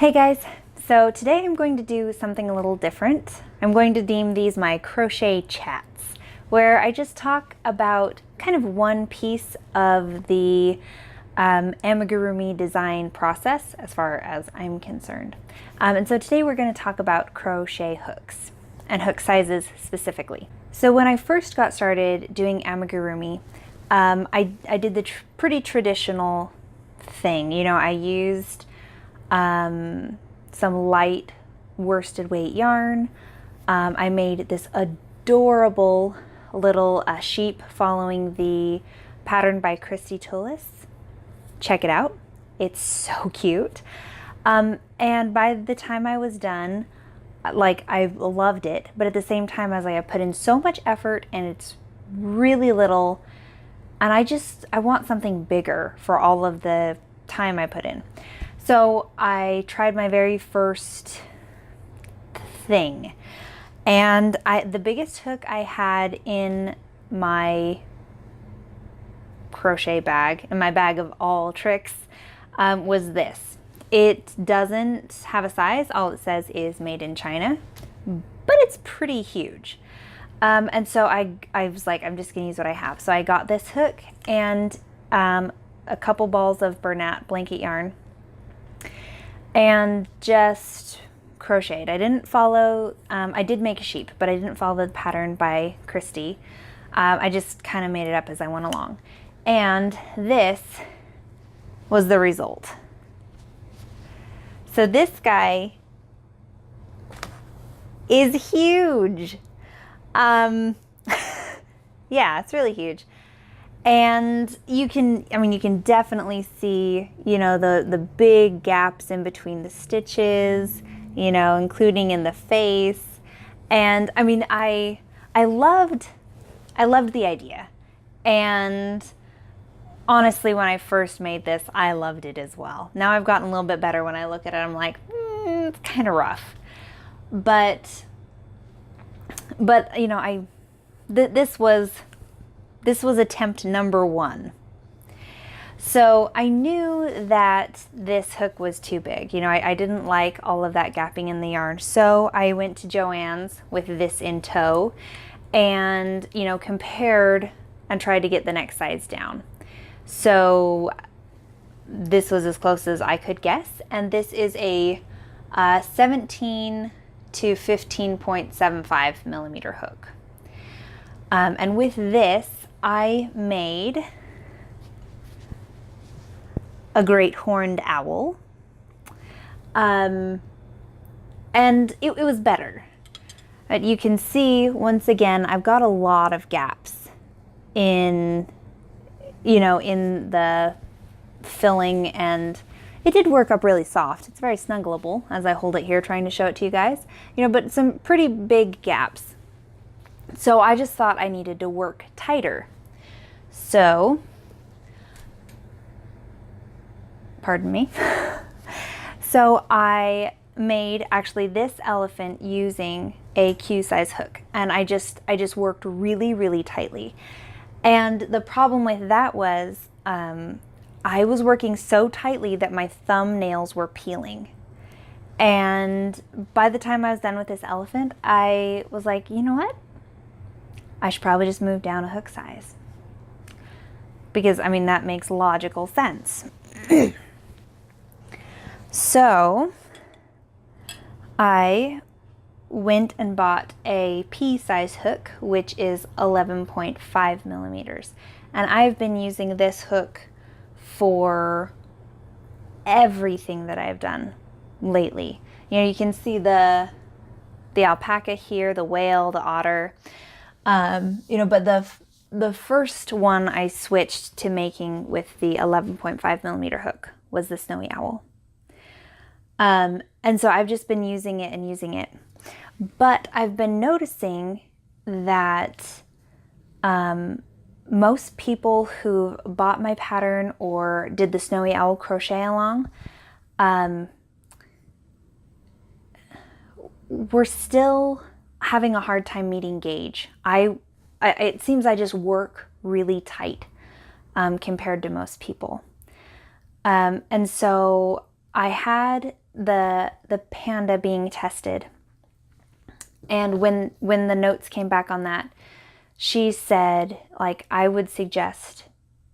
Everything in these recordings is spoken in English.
Hey guys, so today I'm going to do something a little different. I'm going to deem these my crochet chats, where I just talk about kind of one piece of the amigurumi design process as far as I'm concerned. And so today we're going to talk about crochet hooks and hook sizes specifically. So when I first got started doing amigurumi, I did the pretty traditional thing. You know, I used some light worsted weight yarn. I made this adorable little sheep following the pattern by Christy Tullis. Check it out. It's so cute. And by the time I was done, like, I loved it, but at the same time, I was like, I put in so much effort and it's really little, and I want something bigger for all of the time I put in. So I tried my very first thing, and the biggest hook I had in my crochet bag, in my bag of all tricks, was this. It doesn't have a size. All it says is made in China, but it's pretty huge. And so I was like, I'm just gonna use what I have. So I got this hook and a couple balls of Bernat blanket yarn, and just crocheted. I didn't follow, I did make a sheep, but I didn't follow the pattern by Christy. I just kind of made it up as I went along. And this was the result. So this guy is huge. Yeah, it's really huge. And you can definitely see, you know, the big gaps in between the stitches, you know, including in the face. And I mean, I loved the idea. And honestly, when I first made this, I loved it as well. Now I've gotten a little bit better. When I look at it, I'm like, it's kind of rough. But you know, this was attempt number one. So I knew that this hook was too big. You know, I didn't like all of that gapping in the yarn. So I went to Joann's with this in tow and, you know, compared and tried to get the next size down. So this was as close as I could guess. And this is a 17 to 15.75 millimeter hook. And with this, I made a great horned owl, and it was better. But you can see, once again, I've got a lot of gaps in, you know, in the filling, and it did work up really soft. It's very snuggleable as I hold it here, trying to show it to you guys, you know, but some pretty big gaps. So I just thought I needed to work tighter. So, pardon me. So I made actually this elephant using a Q size hook, and I just worked really, really tightly. And the problem with that was I was working so tightly that my thumbnails were peeling. And by the time I was done with this elephant, I was like, you know what? I should probably just move down a hook size, because I mean, that makes logical sense. So I went and bought a pea size hook, which is 11.5 millimeters. And I've been using this hook for everything that I've done lately. You know, you can see the alpaca here, the whale, the otter. You know, but the first one I switched to making with the 11.5 millimeter hook was the snowy owl. And so I've just been using it and using it. But I've been noticing that most people who bought my pattern or did the snowy owl crochet along were still having a hard time meeting gauge. It seems I just work really tight compared to most people. And so I had the panda being tested. And when the notes came back on that, she said, like, I would suggest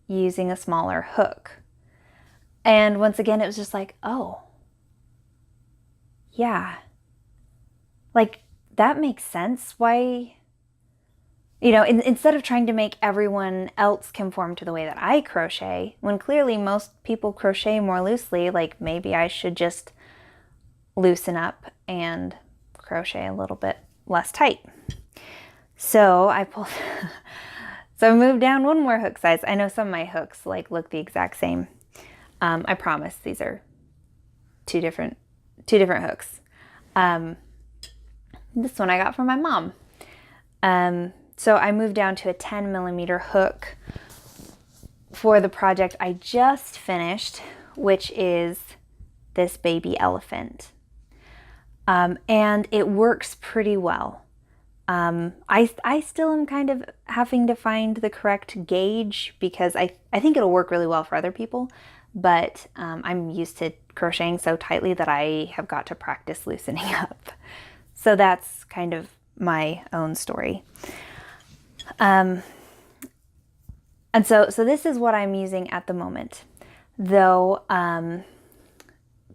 using a smaller hook. And once again, it was just like, oh, yeah, like that makes sense. Why, you know, instead of trying to make everyone else conform to the way that I crochet, when clearly most people crochet more loosely, like maybe I should just loosen up and crochet a little bit less tight. So I pulled, so I moved down one more hook size. I know some of my hooks like look the exact same. I promise these are two different hooks. This one I got from my mom. So I moved down to a 10 millimeter hook for the project I just finished, which is this baby elephant. And it works pretty well. I still am kind of having to find the correct gauge because I think it'll work really well for other people, but I'm used to crocheting so tightly that I have got to practice loosening up. So that's kind of my own story. And so this is what I'm using at the moment. Though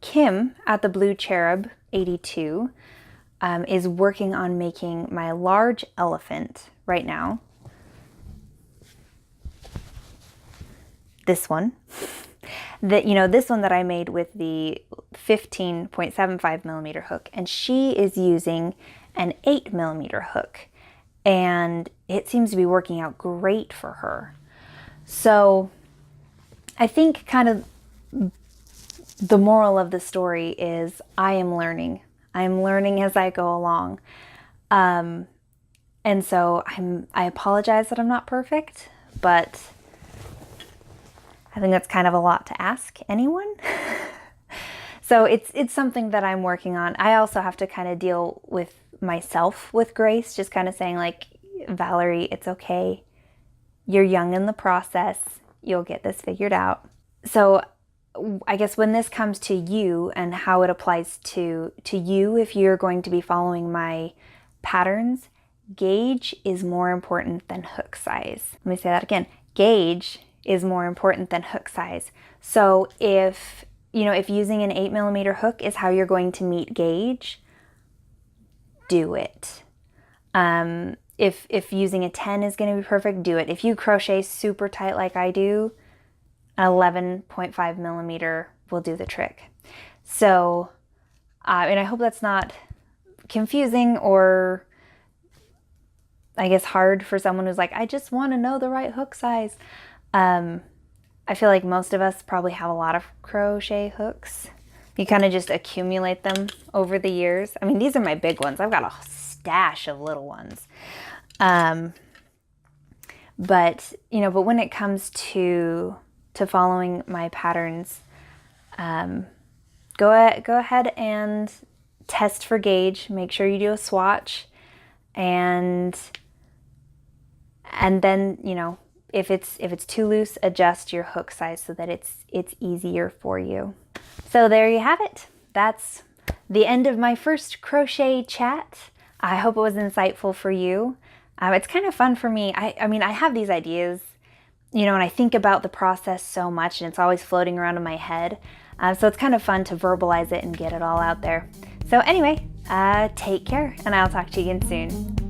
Kim at the Blue Cherub 82 is working on making my large elephant right now. This one. This one that I made with the 15.75 millimeter hook, and she is using an 8 millimeter hook, and it seems to be working out great for her. So I think kind of the moral of the story is I am learning. I'm learning as I go along. And so I apologize that I'm not perfect, but I think that's kind of a lot to ask anyone. So it's something that I'm working on. I also have to kind of deal with myself with grace, just kind of saying like, Valerie, it's okay. You're young in the process. You'll get this figured out. So I guess when this comes to you and how it applies to you, if you're going to be following my patterns, gauge is more important than hook size. Let me say that again. Gauge is more important than hook size. So if using an 8 millimeter hook is how you're going to meet gauge, do it. If using a 10 is going to be perfect, do it. If you crochet super tight like I do, an 11.5 millimeter will do the trick. So, and I hope that's not confusing or I guess hard for someone who's like, I just want to know the right hook size. I feel like most of us probably have a lot of crochet hooks. You kind of just accumulate them over the years. I mean, these are my big ones. I've got a stash of little ones. But when it comes to following my patterns, go ahead and test for gauge. Make sure you do a swatch, and then if it's too loose, adjust your hook size so that it's easier for you. So there you have it. That's the end of my first crochet chat. I hope it was insightful for you. It's kind of fun for me. I mean, I have these ideas, and I think about the process so much, and it's always floating around in my head. So it's kind of fun to verbalize it and get it all out there. So anyway, take care, and I'll talk to you again soon.